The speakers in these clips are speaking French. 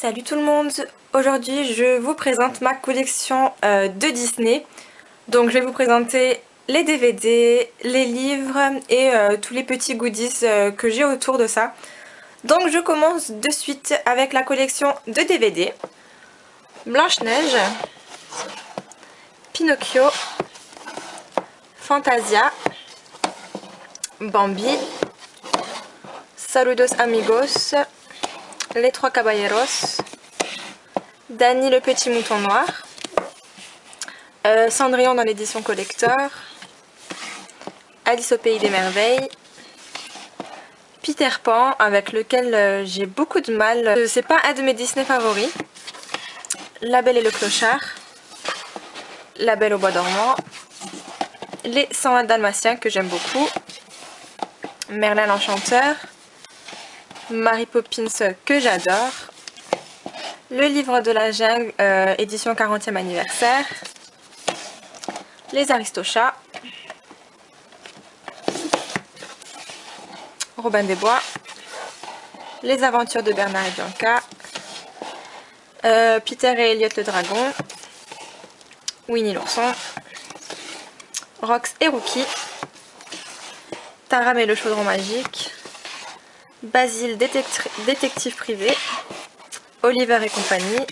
Salut tout le monde, aujourd'hui je vous présente ma collection de Disney. Donc je vais vous présenter les DVD, les livres et tous les petits goodies que j'ai autour de ça. Donc je commence de suite avec la collection de DVD. Blanche-Neige, Pinocchio, Fantasia, Bambi, Saludos Amigos, Les Trois Caballeros, Danny le Petit Mouton Noir, Cendrillon dans l'édition collector, Alice au Pays des Merveilles, Peter Pan avec lequel j'ai beaucoup de mal, c'est pas un de mes Disney favoris, La Belle et le Clochard, La Belle au Bois dormant, Les 101 Dalmatiens que j'aime beaucoup, Merlin l'Enchanteur, Mary Poppins que j'adore, Le Livre de la Jungle, édition 40e anniversaire, Les Aristochats, Robin des Bois, Les Aventures de Bernard et Bianca, Peter et Elliot le Dragon, Winnie l'Ourson, Rox et Rookie, Taram et le Chaudron Magique, Basile détective privé, Oliver et compagnie,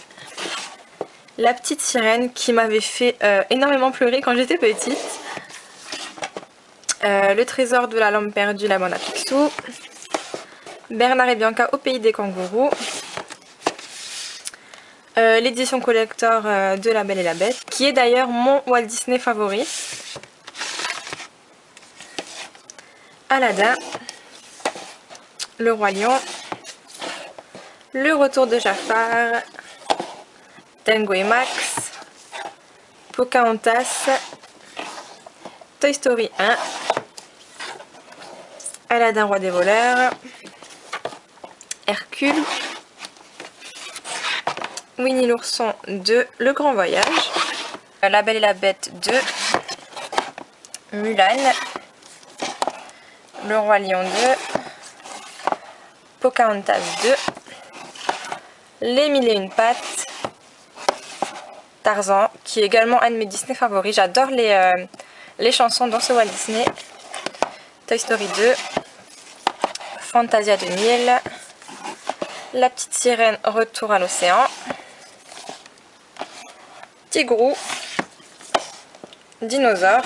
La Petite Sirène qui m'avait fait énormément pleurer quand j'étais petite, Le Trésor de la Lampe perdue, la bande à Picsou, Bernard et Bianca au pays des kangourous, l'édition collector de La Belle et la Bête, qui est d'ailleurs mon Walt Disney favori, Aladdin, Le Roi Lion, Le Retour de Jafar, Tango et Max, Pocahontas, Toy Story 1, Aladdin Roi des voleurs, Hercule, Winnie l'Ourson 2, Le Grand Voyage, La Belle et la Bête 2, Mulan, Le Roi Lion 2, Pocahontas 2, Les Mille et une pattes, Tarzan, qui est également un de mes Disney favoris. J'adore les chansons dans ce Walt Disney. Toy Story 2, Fantasia 2000, La Petite Sirène, Retour à l'océan, Tigrou, Dinosaure,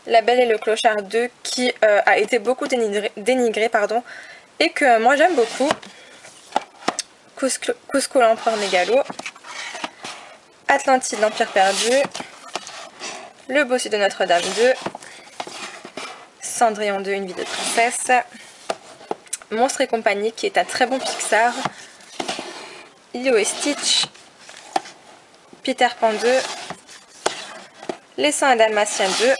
La Belle et le Clochard 2 qui a été beaucoup dénigré pardon, et que moi j'aime beaucoup, Cusco l'Empereur Mégalo, Atlantide l'Empire perdu, Le Bossu de Notre-Dame 2, Cendrillon 2, Une vie de princesse, Monstres et compagnie qui est un très bon Pixar, Lilo et Stitch, Peter Pan 2, Les 101 Dalmatiens 2,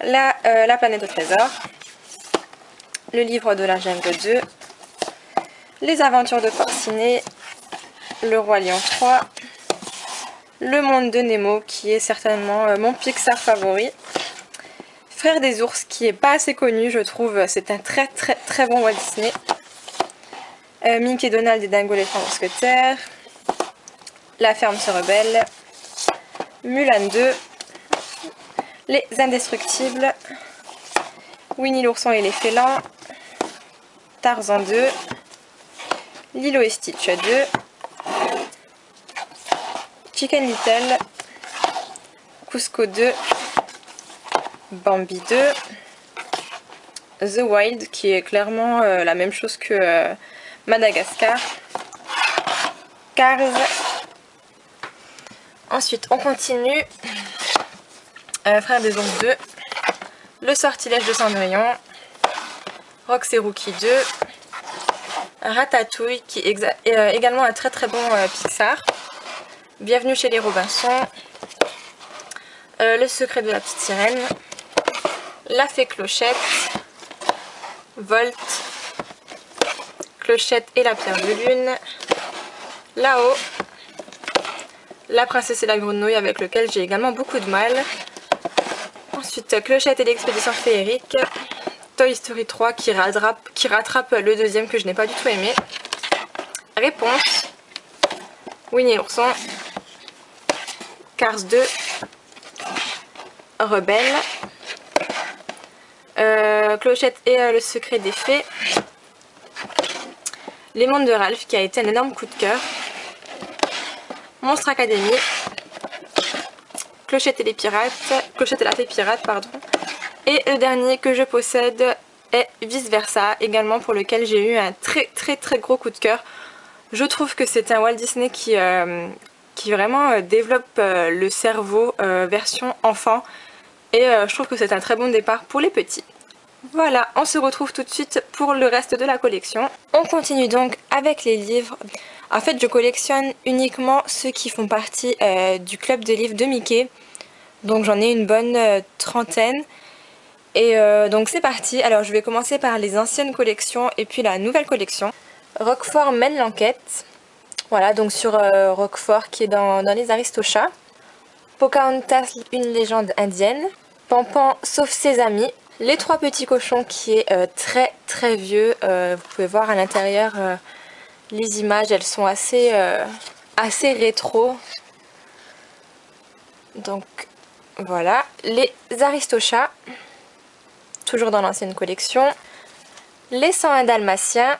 La planète au trésor, Le Livre de la Jungle 2, Les Aventures de Porcinet, Le Roi Lion 3, Le Monde de Nemo qui est certainement mon Pixar favori, Frères des ours qui est pas assez connu je trouve, c'est un très bon Walt Disney, Mickey, Donald et Dingo les 3 mousquetaires, La ferme se rebelle, Mulan 2, Les Indestructibles, Winnie l'ourson et les félins, Tarzan 2, Lilo et Stitch 2, Chicken Little, Cusco 2, Bambi 2, The Wild qui est clairement la même chose que Madagascar, Cars. Ensuite on continue, Frères des ombres 2, Le Sortilège de Cendrillon, Rox et Rookie 2, Ratatouille qui est également un très bon Pixar, Bienvenue chez les Robinson, Le Secret de la Petite Sirène, La Fée Clochette, Volt, Clochette et la Pierre de Lune, Là-haut, La Princesse et la Grenouille avec lequel j'ai également beaucoup de mal. Ensuite Clochette et l'expédition féerique, Toy Story 3 qui rattrape le deuxième que je n'ai pas du tout aimé, Réponse, Winnie l'ourson, Cars 2, Rebelle, Clochette et le secret des fées, Les mondes de Ralph qui a été un énorme coup de cœur, Monstre Academy, Clochette et les pirates, Clochette et la fée pirate, pardon. Et le dernier que je possède est Vice Versa, également pour lequel j'ai eu un très gros coup de cœur. Je trouve que c'est un Walt Disney qui vraiment développe le cerveau version enfant. Et je trouve que c'est un très bon départ pour les petits. Voilà, on se retrouve tout de suite pour le reste de la collection. On continue donc avec les livres. En fait, je collectionne uniquement ceux qui font partie du club de livres de Mickey. Donc j'en ai une bonne trentaine. Et donc c'est parti. Alors je vais commencer par les anciennes collections et puis la nouvelle collection. Roquefort mène l'enquête. Voilà, donc sur Roquefort qui est dans les Aristochats. Pocahontas, une légende indienne. Pampan sauf ses amis. Les trois petits cochons qui est très vieux. Vous pouvez voir à l'intérieur les images, elles sont assez rétro. Donc voilà. Les Aristochats, toujours dans l'ancienne collection. Les 101 Dalmatiens.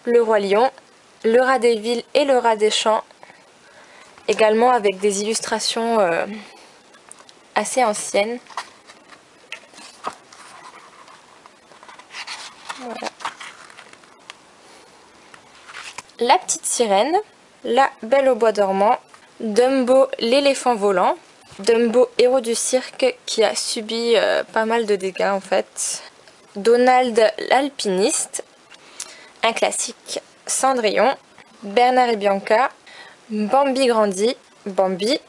Le Roi Lion. Le Rat des villes et le Rat des champs. Également avec des illustrations assez anciennes. Voilà. La petite sirène, La Belle au bois dormant, Dumbo l'éléphant volant, Dumbo héros du cirque qui a subi pas mal de dégâts en fait, Donald l'alpiniste, un classique, Cendrillon, Bernard et Bianca, Bambi grandit, Bambi,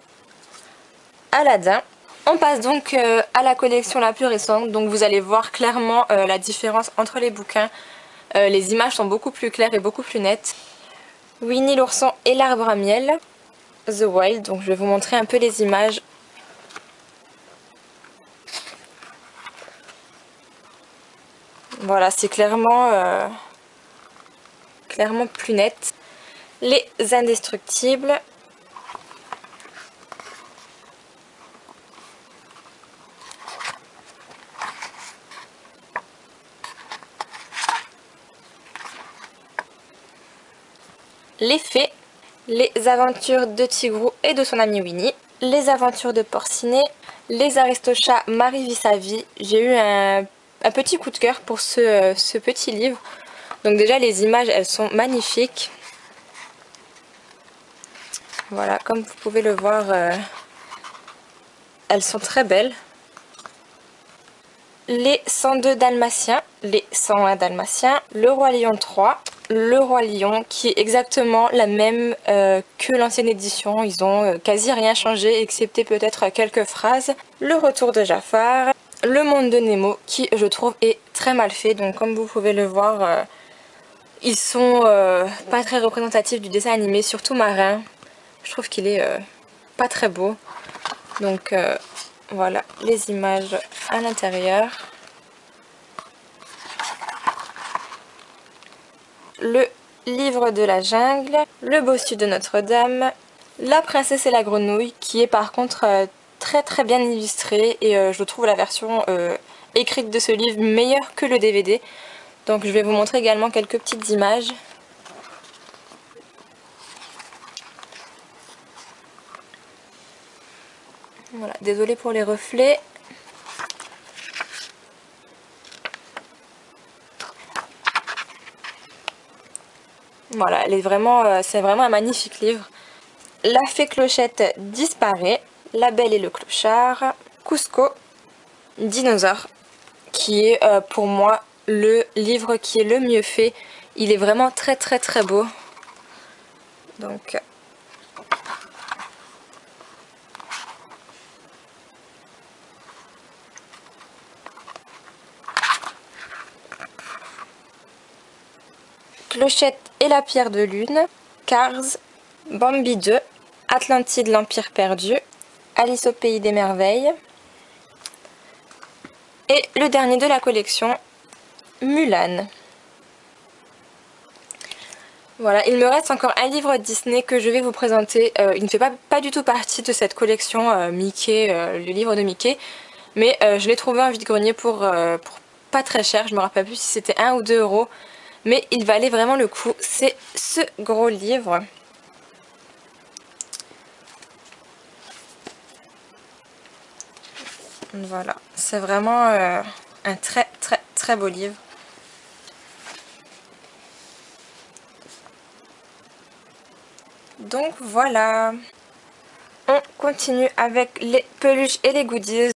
Aladdin. On passe donc à la collection la plus récente, donc vous allez voir clairement la différence entre les bouquins. Les images sont beaucoup plus claires et beaucoup plus nettes. Winnie l'ourson et l'arbre à miel, The Wild, donc je vais vous montrer un peu les images. Voilà, c'est clairement plus net. Les indestructibles. Les fées, les aventures de Tigrou et de son ami Winnie, les aventures de Porcinet, les Aristochats Marie vit sa vie. J'ai eu un petit coup de cœur pour ce petit livre. Donc déjà les images elles sont magnifiques. Voilà, comme vous pouvez le voir, elles sont très belles. Les 102 Dalmatiens, les 101 Dalmatiens, le Roi Lion 3. Le Roi Lion qui est exactement la même que l'ancienne édition. Ils ont quasi rien changé excepté peut-être quelques phrases. Le retour de Jafar. Le monde de Nemo qui je trouve est très mal fait. Donc comme vous pouvez le voir, ils sont pas très représentatifs du dessin animé, surtout Marin. Je trouve qu'il est pas très beau. Donc voilà les images à l'intérieur. Le livre de la jungle, le bossu de Notre-Dame, la princesse et la grenouille qui est par contre très bien illustrée et je trouve la version écrite de ce livre meilleure que le DVD. Donc je vais vous montrer également quelques petites images. Voilà, désolée pour les reflets. Voilà, c'est vraiment un magnifique livre. La fée Clochette disparaît, La Belle et le Clochard, Cusco, Dinosaure, qui est pour moi le livre qui est le mieux fait. Il est vraiment très beau. Donc Clochette et la pierre de lune, Cars, Bambi 2, Atlantide l'Empire perdu, Alice au pays des merveilles. Et le dernier de la collection, Mulan. Voilà, il me reste encore un livre Disney que je vais vous présenter. Il ne fait pas du tout partie de cette collection Mickey, le livre de Mickey. Mais je l'ai trouvé en vide-grenier pour pas très cher. Je me rappelle plus si c'était 1 ou 2 euros. Mais il valait vraiment le coup. C'est ce gros livre. Voilà, c'est vraiment un très beau livre. Donc voilà, on continue avec les peluches et les goodies.